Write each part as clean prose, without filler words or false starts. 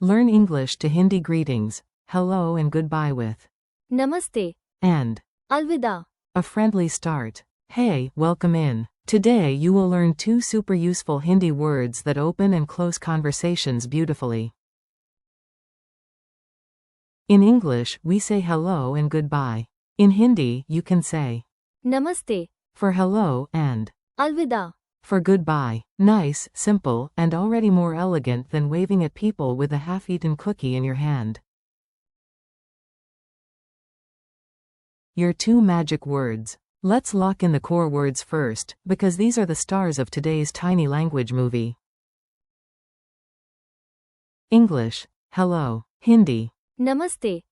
Learn English to Hindi greetings, hello and goodbye with Namaste. and Alvida. a friendly start. Hey, welcome in. Today you will learn 2 super useful Hindi words that open and close conversations beautifully. In English, we say hello and goodbye. In Hindi, you can say Namaste. for hello and Alvida. for goodbye. Nice, simple, and already more elegant than waving at people with a half-eaten cookie in your hand. Your 2 magic words. Let's lock in the core words first, because these are the stars of today's tiny language movie. English, hello. Hindi, Namaste.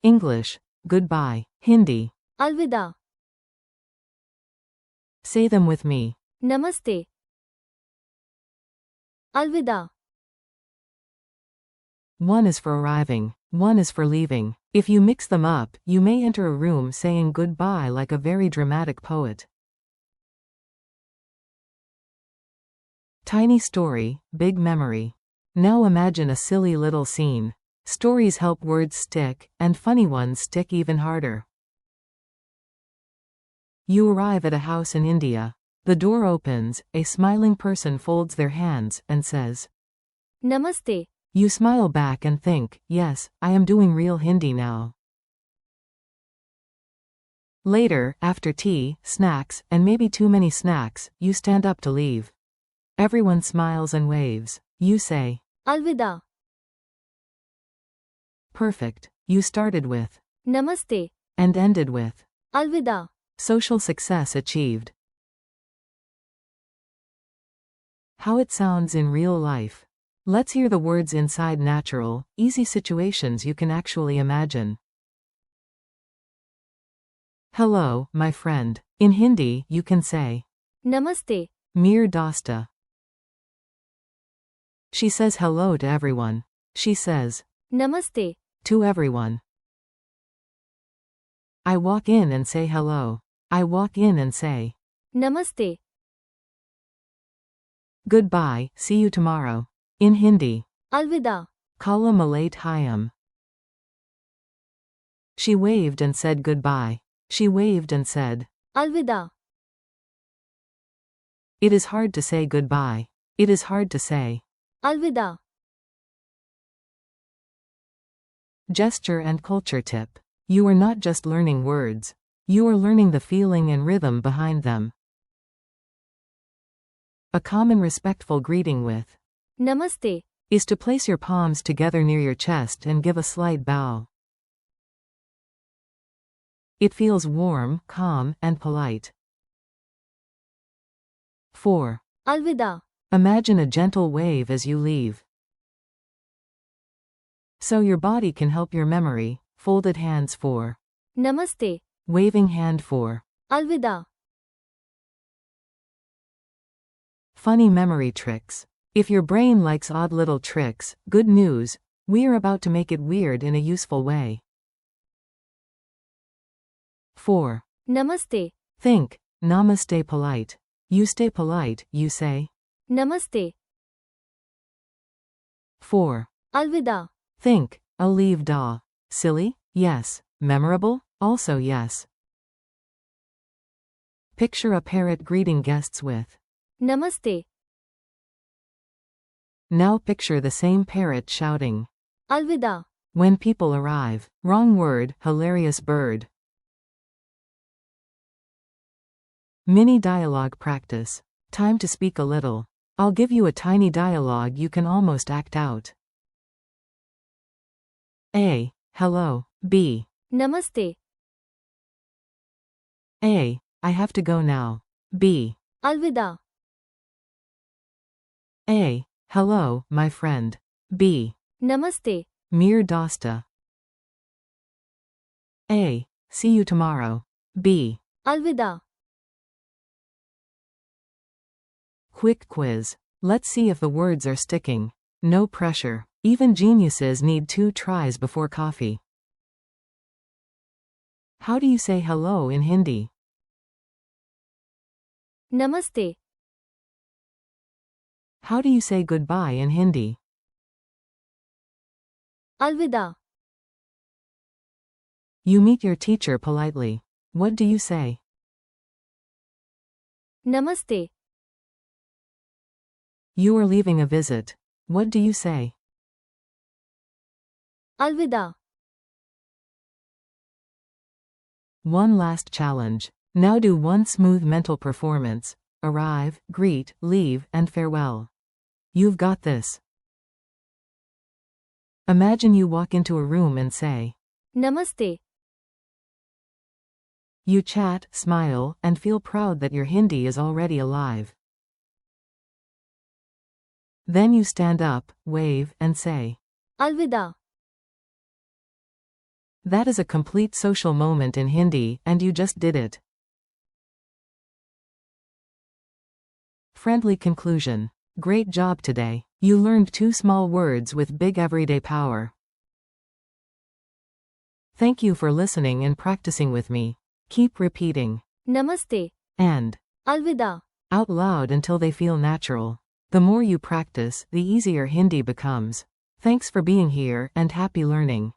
English, goodbye. Hindi, Alvida. say them with me. Namaste. Alvida. One is for arriving, one is for leaving. If you mix them up, you may enter a room saying goodbye like a very dramatic poet. Tiny story, big memory. Now imagine a silly little scene. Stories help words stick, and funny ones stick even harder. You arrive at a house in India. The door opens, a smiling person folds their hands, and says, Namaste. You smile back and think, yes, I am doing real Hindi now. Later, after tea, snacks, and maybe too many snacks, you stand up to leave. Everyone smiles and waves. You say, Alvida. perfect. You started with, Namaste. and ended with, Alvida. social success achieved. How it sounds in real life. Let's hear the words inside natural, easy situations you can actually imagine. Hello, my friend. In Hindi, you can say, Namaste. Mere dosta. She says hello to everyone. She says, Namaste. to everyone. I walk in and say hello. I walk in and say, Namaste. goodbye, see you tomorrow. In Hindi, Alvida. Kala Malate Hayam. She waved and said goodbye. She waved and said, Alvida. it is hard to say goodbye. It is hard to say. Alvida. Gesture and culture tip. You are not just learning words. You are learning the feeling and rhythm behind them. A common respectful greeting with Namaste. is to place your palms together near your chest and give a slight bow. It feels warm, calm, and polite. 4. Alvida. Imagine a gentle wave as you leave. So your body can help your memory. Folded hands for Namaste. waving hand for Alvida. funny memory tricks. If your brain likes odd little tricks, good news, we are about to make it weird in a useful way. 4. Namaste. Think, namaste polite. You stay polite, you say. Namaste. 4. Alvida. Think, I'll leave da. Silly? Yes. Memorable? Also yes. Picture a parrot greeting guests with Namaste. Now picture the same parrot shouting Alvida. when people arrive. Wrong word, hilarious bird. Mini dialogue practice. Time to speak a little. I'll give you a tiny dialogue you can almost act out. A. Hello. B. Namaste. A. I have to go now. B. Alvida. A. Hello, my friend. B. Namaste. Mere dosta. A. See you tomorrow. B. Alvida. Quick quiz. Let's see if the words are sticking. No pressure. Even geniuses need 2 tries before coffee. How do you say hello in Hindi? Namaste. How do you say goodbye in Hindi? Alvida. You meet your teacher politely. What do you say? Namaste. You are leaving a visit. What do you say? Alvida. One last challenge. Now do one smooth mental performance. Arrive, greet, leave, and farewell. You've got this. Imagine you walk into a room and say, Namaste. You chat, smile, and feel proud that your Hindi is already alive. Then you stand up, wave, and say, Alvida. That is a complete social moment in Hindi, and you just did it. Friendly conclusion. Great job today. You learned 2 small words with big everyday power. Thank you for listening and practicing with me. Keep repeating Namaste. and Alvida. out loud until they feel natural. The more you practice, the easier Hindi becomes. Thanks for being here and happy learning.